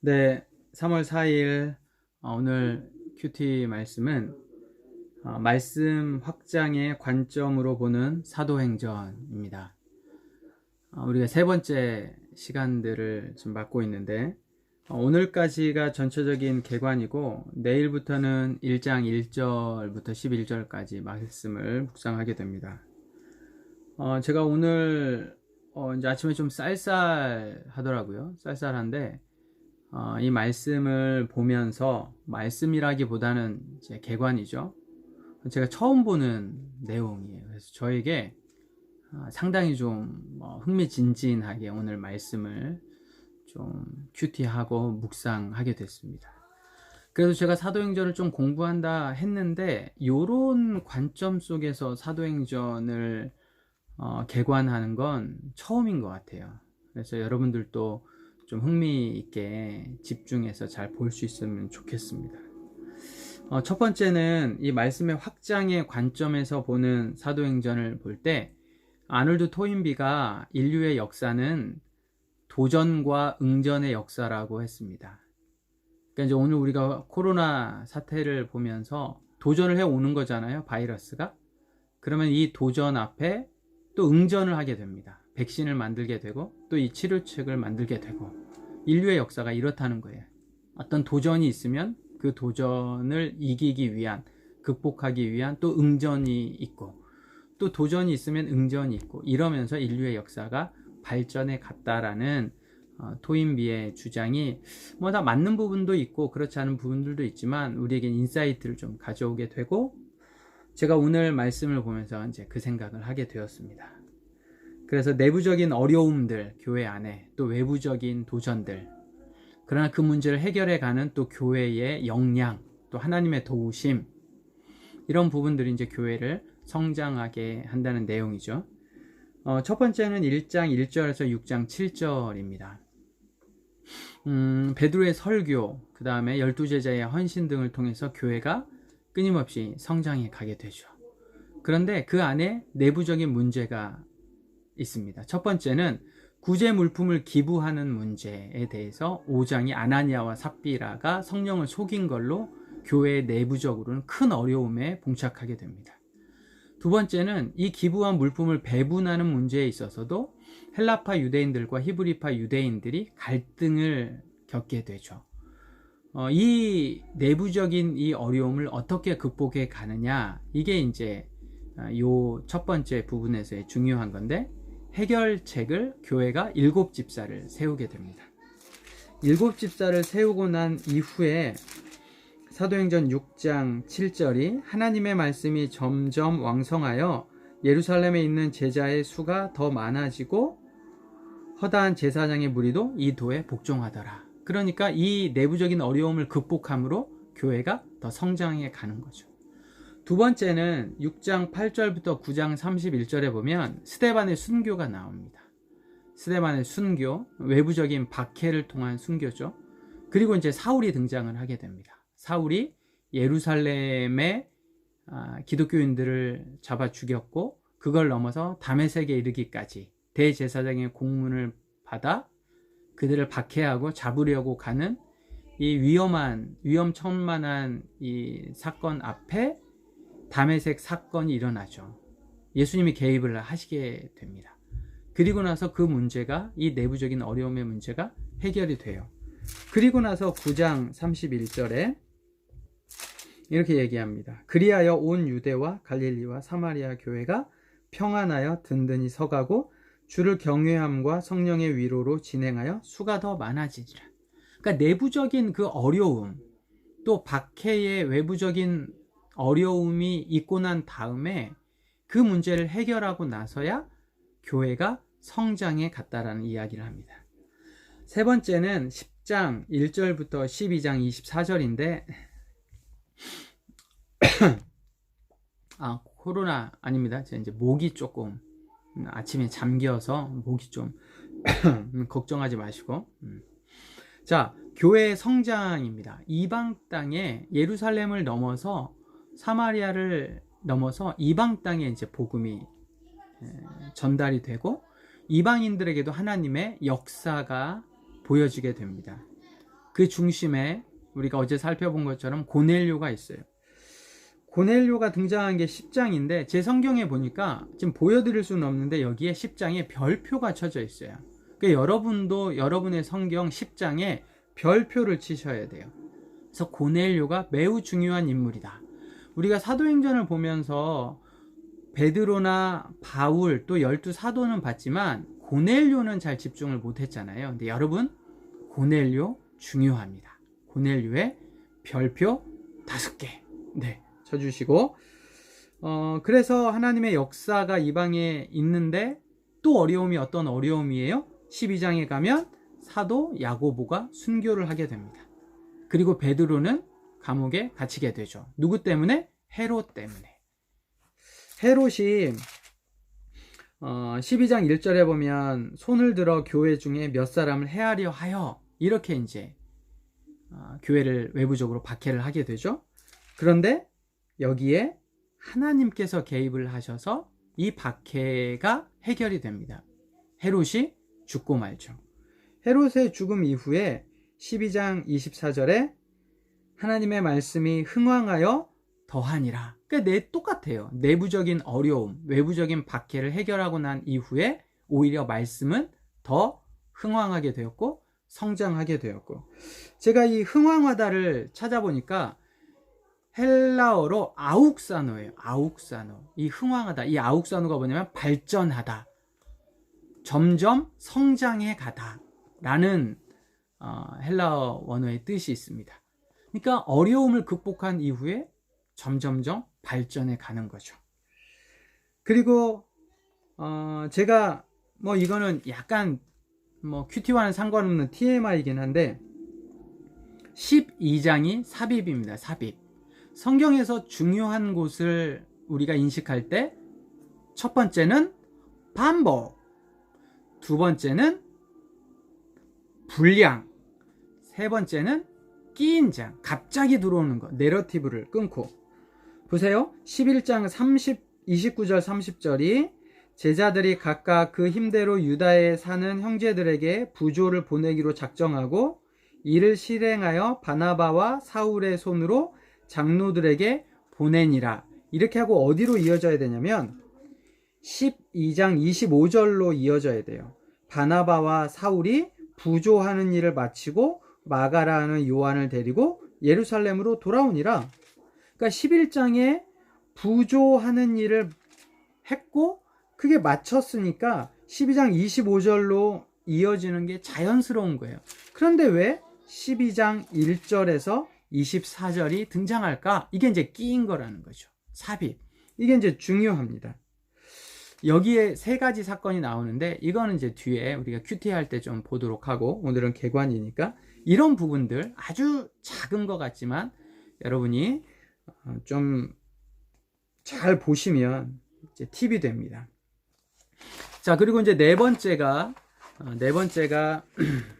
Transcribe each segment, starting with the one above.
네, 3월 4일 오늘 큐티 말씀은 말씀 확장의 관점으로 보는 사도행전입니다. 우리가 세 번째 시간들을 지금 맡고 있는데 오늘까지가 전체적인 개관이고 내일부터는 1장 1절부터 11절까지 말씀을 묵상하게 됩니다. 제가 오늘 이제 아침에 좀 쌀쌀하더라고요. 쌀쌀한데 이 말씀을 보면서 말씀이라기보다는 이제 개관이죠. 제가 처음 보는 내용이에요. 그래서 저에게 상당히 좀 흥미진진하게 오늘 말씀을 좀 큐티하고 묵상하게 됐습니다. 그래서 제가 사도행전을 좀 공부한다 했는데 이런 관점 속에서 사도행전을 개관하는 건 처음인 것 같아요. 그래서 여러분들도 좀 흥미있게 집중해서 잘 볼 수 있으면 좋겠습니다. 첫 번째는 이 말씀의 확장의 관점에서 보는 사도행전을 볼 때 아놀드 토인비가 인류의 역사는 도전과 응전의 역사라고 했습니다. 그러니까 이제 오늘 우리가 코로나 사태를 보면서 도전을 해오는 거잖아요, 바이러스가. 그러면 이 도전 앞에 또 응전을 하게 됩니다. 백신을 만들게 되고 또 이 치료책을 만들게 되고 인류의 역사가 이렇다는 거예요. 어떤 도전이 있으면 그 도전을 이기기 위한, 극복하기 위한 또 응전이 있고 또 도전이 있으면 응전이 있고 이러면서 인류의 역사가 발전해 갔다라는 토인비의 주장이 뭐 다 맞는 부분도 있고 그렇지 않은 부분들도 있지만 우리에게 인사이트를 좀 가져오게 되고 제가 오늘 말씀을 보면서 이제 그 생각을 하게 되었습니다. 그래서 내부적인 어려움들, 교회 안에 또 외부적인 도전들, 그러나 그 문제를 해결해 가는 또 교회의 역량, 또 하나님의 도우심, 이런 부분들이 이제 교회를 성장하게 한다는 내용이죠. 첫 번째는 1장 1절에서 6장 7절입니다. 베드로의 설교, 그 다음에 12제자의 헌신 등을 통해서 교회가 끊임없이 성장해 가게 되죠. 그런데 그 안에 내부적인 문제가 있습니다. 첫 번째는 구제 물품을 기부하는 문제에 대해서 5장이 아나니아와 삽비라가 성령을 속인 걸로 교회 내부적으로는 큰 어려움에 봉착하게 됩니다. 두 번째는 이 기부한 물품을 배분하는 문제에 있어서도 헬라파 유대인들과 히브리파 유대인들이 갈등을 겪게 되죠. 이 내부적인 이 어려움을 어떻게 극복해 가느냐, 이게 이제 요 첫 번째 부분에서의 중요한 건데, 해결책을 교회가 7집사를 세우게 됩니다. 7집사를 세우고 난 이후에 사도행전 6장 7절이 하나님의 말씀이 점점 왕성하여 예루살렘에 있는 제자의 수가 더 많아지고 허다한 제사장의 무리도 이 도에 복종하더라. 그러니까 이 내부적인 어려움을 극복함으로 교회가 더 성장해 가는 거죠. 두 번째는 6장 8절부터 9장 31절에 보면 스데반의 순교가 나옵니다. 스데반의 순교, 외부적인 박해를 통한 순교죠. 그리고 이제 사울이 등장을 하게 됩니다. 사울이 예루살렘의 기독교인들을 잡아 죽였고 그걸 넘어서 다메섹에 이르기까지 대제사장의 공문을 받아 그들을 박해하고 잡으려고 가는 이 위험천만한 이 사건 앞에 다메섹 사건이 일어나죠. 예수님이 개입을 하시게 됩니다. 그리고 나서 그 문제가, 이 내부적인 어려움의 문제가 해결이 돼요. 그리고 나서 9장 31절에 이렇게 얘기합니다. 그리하여 온 유대와 갈릴리와 사마리아 교회가 평안하여 든든히 서가고 주를 경외함과 성령의 위로로 진행하여 수가 더 많아지리라. 그러니까 내부적인 그 어려움, 또 박해의 외부적인 어려움이 있고 난 다음에 그 문제를 해결하고 나서야 교회가 성장해 갔다라는 이야기를 합니다. 세 번째는 10장 1절부터 12장 24절인데 코로나 아닙니다. 제가 이제 목이 조금 아침에 잠겨서 목이 좀 걱정하지 마시고. 자, 교회의 성장입니다. 이방 땅에 예루살렘을 넘어서 사마리아를 넘어서 이방 땅에 이제 복음이 전달이 되고 이방인들에게도 하나님의 역사가 보여지게 됩니다. 그 중심에 우리가 어제 살펴본 것처럼 고넬료가 있어요. 고넬료가 등장한 게 10장인데 제 성경에 보니까 지금 보여드릴 수는 없는데 여기에 10장에 별표가 쳐져 있어요. 그러니까 여러분도 여러분의 성경 10장에 별표를 치셔야 돼요. 그래서 고넬료가 매우 중요한 인물이다. 우리가 사도행전을 보면서 베드로나 바울 또 12사도는 봤지만 고넬료는 잘 집중을 못했잖아요. 근데 여러분, 고넬료 중요합니다. 고넬료의 별표 5개 네, 쳐주시고, 그래서 하나님의 역사가 이방에 있는데 또 어려움이 어떤 어려움이에요? 12장에 가면 사도 야고보가 순교를 하게 됩니다. 그리고 베드로는 감옥에 갇히게 되죠. 누구 때문에? 헤롯 때문에. 헤롯이 12장 1절에 보면 손을 들어 교회 중에 몇 사람을 해하려 하여 이렇게 이제 교회를 외부적으로 박해를 하게 되죠. 그런데 여기에 하나님께서 개입을 하셔서 이 박해가 해결이 됩니다. 헤롯이 죽고 말죠. 헤롯의 죽음 이후에 12장 24절에 하나님의 말씀이 흥왕하여 더하니라. 그러니까 똑같아요. 내부적인 어려움, 외부적인 박해를 해결하고 난 이후에 오히려 말씀은 더 흥왕하게 되었고 성장하게 되었고, 제가 이 흥왕하다를 찾아보니까 헬라어로 아욱사노예요. 아욱사노. 이 흥왕하다, 이 아욱사노가 뭐냐면 발전하다, 점점 성장해 가다 라는 헬라어 원어의 뜻이 있습니다. 그러니까 어려움을 극복한 이후에 점점점 발전해 가는 거죠. 그리고 제가 이거는 약간 큐티와는 상관없는 TMI이긴 한데 12장이 삽입입니다. 삽입. 성경에서 중요한 곳을 우리가 인식할 때 첫 번째는 반복, 두 번째는 분량, 세 번째는 끼인 장, 갑자기 들어오는 거, 내러티브를 끊고. 보세요. 11장 29절 30절이 제자들이 각각 그 힘대로 유다에 사는 형제들에게 부조를 보내기로 작정하고 이를 실행하여 바나바와 사울의 손으로 장로들에게 보내니라. 이렇게 하고 어디로 이어져야 되냐면 12장 25절로 이어져야 돼요. 바나바와 사울이 부조하는 일을 마치고 마가라 하는 요한을 데리고 예루살렘으로 돌아오니라. 그러니까 11장에 부조하는 일을 했고 그게 마쳤으니까 12장 25절로 이어지는 게 자연스러운 거예요. 그런데 왜 12장 1절에서 24절이 등장할까? 이게 이제 끼인 거라는 거죠. 삽입. 이게 이제 중요합니다. 여기에 세 가지 사건이 나오는데 이거는 이제 뒤에 우리가 큐티 할 때 좀 보도록 하고, 오늘은 개관이니까 이런 부분들 아주 작은 것 같지만 여러분이 좀 잘 보시면 이제 팁이 됩니다. 자, 그리고 이제 네 번째가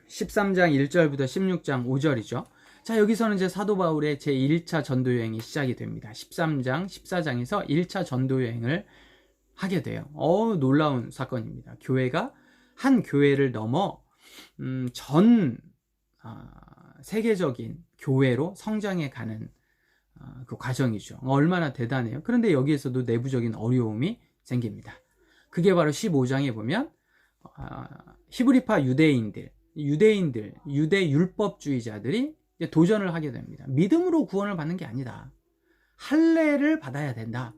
13장 1절부터 16장 5절이죠. 자, 여기서는 이제 사도 바울의 제1차 전도 여행이 시작이 됩니다. 13장, 14장에서 1차 전도 여행을 하게 돼요. 놀라운 사건입니다. 교회가 한 교회를 넘어 전 세계적인 교회로 성장해 가는 그 과정이죠. 얼마나 대단해요. 그런데 여기에서도 내부적인 어려움이 생깁니다. 그게 바로 15장에 보면 히브리파 유대 율법주의자들이 이제 도전을 하게 됩니다. 믿음으로 구원을 받는 게 아니다. 할례를 받아야 된다.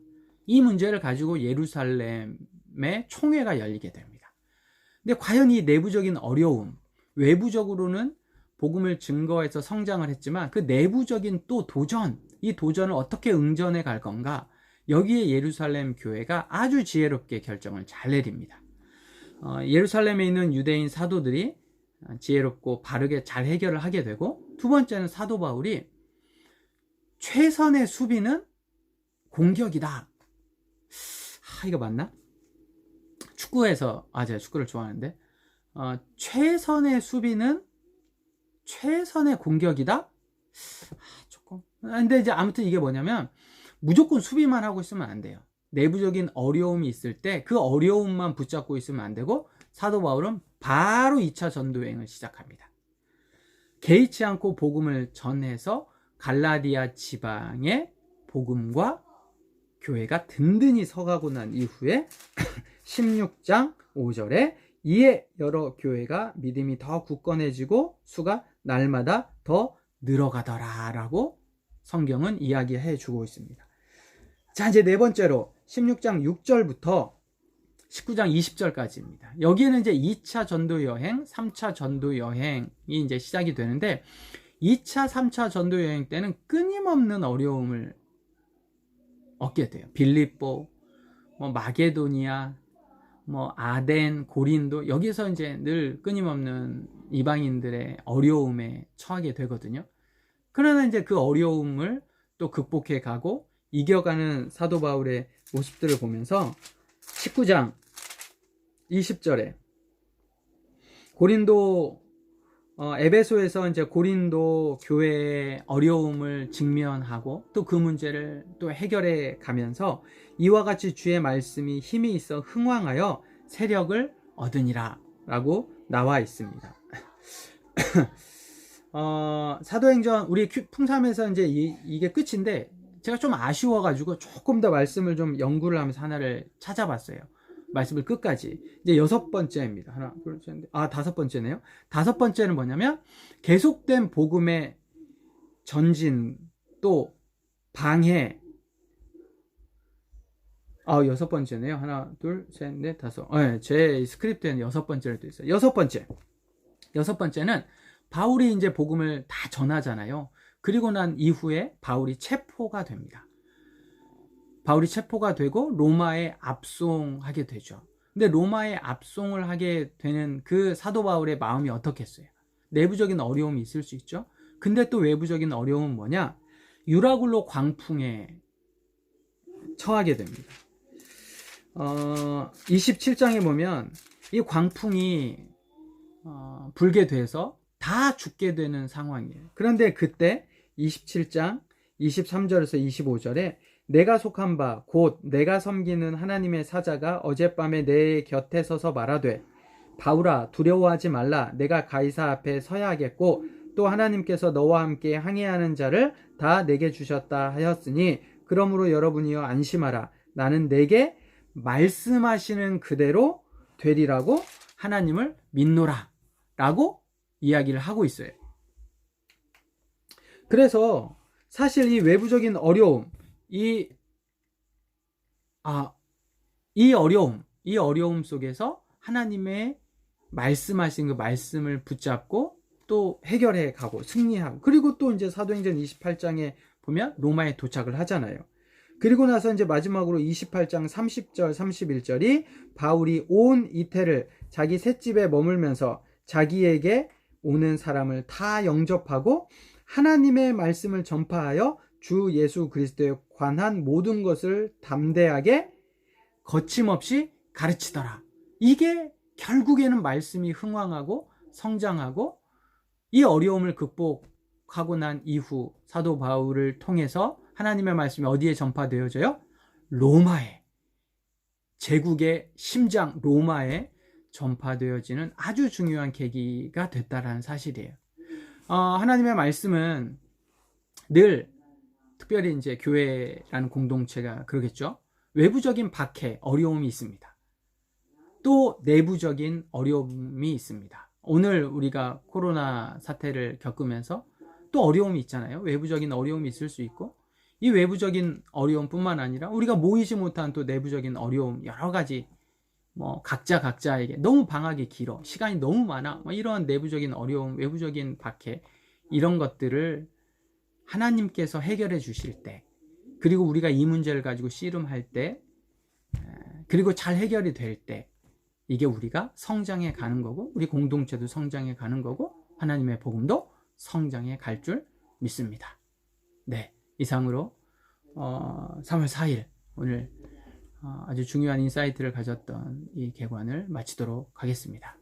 이 문제를 가지고 예루살렘의 총회가 열리게 됩니다. 근데 과연 이 내부적인 어려움, 외부적으로는 복음을 증거해서 성장을 했지만 그 내부적인 또 도전, 이 도전을 어떻게 응전해 갈 건가? 여기에 예루살렘 교회가 아주 지혜롭게 결정을 잘 내립니다. 예루살렘에 있는 유대인 사도들이 지혜롭고 바르게 잘 해결을 하게 되고, 두 번째는 사도 바울이 최선의 수비는 공격이다. 이거 맞나? 축구에서, 제가 축구를 좋아하는데, 최선의 수비는 최선의 공격이다? 조금. 근데 이제 아무튼 이게 뭐냐면, 무조건 수비만 하고 있으면 안 돼요. 내부적인 어려움이 있을 때 그 어려움만 붙잡고 있으면 안 되고, 사도 바울은 바로 2차 전도 여행을 시작합니다. 개의치 않고 복음을 전해서 갈라디아 지방의 복음과 교회가 든든히 서가고 난 이후에 16장 5절에 이에 여러 교회가 믿음이 더 굳건해지고 수가 날마다 더 늘어가더라 라고 성경은 이야기해 주고 있습니다. 자, 이제 네 번째로 16장 6절부터 19장 20절까지입니다. 여기에는 이제 2차 전도 여행, 3차 전도 여행이 이제 시작이 되는데 2차, 3차 전도 여행 때는 끊임없는 어려움을 얻게 돼요. 빌립보, 마게도니아, 아덴, 고린도, 여기서 이제 늘 끊임없는 이방인들의 어려움에 처하게 되거든요. 그러나 이제 그 어려움을 또 극복해 가고 이겨가는 사도 바울의 모습들을 보면서 19장 20절에 에베소에서 이제 고린도 교회의 어려움을 직면하고 또 그 문제를 또 해결해 가면서 이와 같이 주의 말씀이 힘이 있어 흥왕하여 세력을 얻으니라 라고 나와 있습니다. 사도행전 우리 풍삼에서 이제 이게 끝인데 제가 좀 아쉬워가지고 조금 더 말씀을 좀 연구를 하면서 하나를 찾아봤어요. 말씀을 끝까지. 이제 6번째입니다. 하나, 둘, 셋, 넷. 5번째네요. 5번째는 뭐냐면 계속된 복음의 전진 또 방해. 6번째네요. 하나, 둘, 셋, 넷, 5. 제 스크립트에는 6번째를 또 있어요. 6번째는 바울이 이제 복음을 다 전하잖아요. 그리고 난 이후에 바울이 체포가 됩니다. 바울이 체포가 되고 로마에 압송하게 되죠. 근데 로마에 압송을 하게 되는 그 사도 바울의 마음이 어떻겠어요? 내부적인 어려움이 있을 수 있죠. 근데 또 외부적인 어려움은 뭐냐? 유라굴로 광풍에 처하게 됩니다. 27장에 보면 이 광풍이 불게 돼서 다 죽게 되는 상황이에요. 그런데 그때 27장 23절에서 25절에 내가 속한 바 곧 내가 섬기는 하나님의 사자가 어젯밤에 내 곁에 서서 말하되 바울아 두려워하지 말라. 내가 가이사 앞에 서야 하겠고 또 하나님께서 너와 함께 항해하는 자를 다 내게 주셨다 하였으니 그러므로 여러분이여 안심하라. 나는 내게 말씀하시는 그대로 되리라고 하나님을 믿노라 라고 이야기를 하고 있어요. 그래서 사실 이 외부적인 어려움, 이 어려움 속에서 하나님의 말씀하신 그 말씀을 붙잡고 또 해결해 가고 승리하고, 그리고 또 이제 사도행전 28장에 보면 로마에 도착을 하잖아요. 그리고 나서 이제 마지막으로 28장 30절 31절이 바울이 온 이태를 자기 셋집에 머물면서 자기에게 오는 사람을 다 영접하고 하나님의 말씀을 전파하여 주 예수 그리스도에 관한 모든 것을 담대하게 거침없이 가르치더라. 이게 결국에는 말씀이 흥왕하고 성장하고 이 어려움을 극복하고 난 이후 사도 바울을 통해서 하나님의 말씀이 어디에 전파되어져요? 로마에, 제국의 심장 로마에 전파되어지는 아주 중요한 계기가 됐다라는 사실이에요. 하나님의 말씀은 늘 특별히 이제 교회라는 공동체가 그러겠죠. 외부적인 박해, 어려움이 있습니다. 또 내부적인 어려움이 있습니다. 오늘 우리가 코로나 사태를 겪으면서 또 어려움이 있잖아요. 외부적인 어려움이 있을 수 있고, 이 외부적인 어려움뿐만 아니라 우리가 모이지 못한 또 내부적인 어려움, 여러 가지 각자에게 너무 방학이 길어, 시간이 너무 많아, 이런 내부적인 어려움, 외부적인 박해, 이런 것들을 하나님께서 해결해 주실 때, 그리고 우리가 이 문제를 가지고 씨름할 때, 그리고 잘 해결이 될 때, 이게 우리가 성장해 가는 거고, 우리 공동체도 성장해 가는 거고, 하나님의 복음도 성장해 갈 줄 믿습니다. 네, 이상으로 3월 4일 오늘 아주 중요한 인사이트를 가졌던 이 개관을 마치도록 하겠습니다.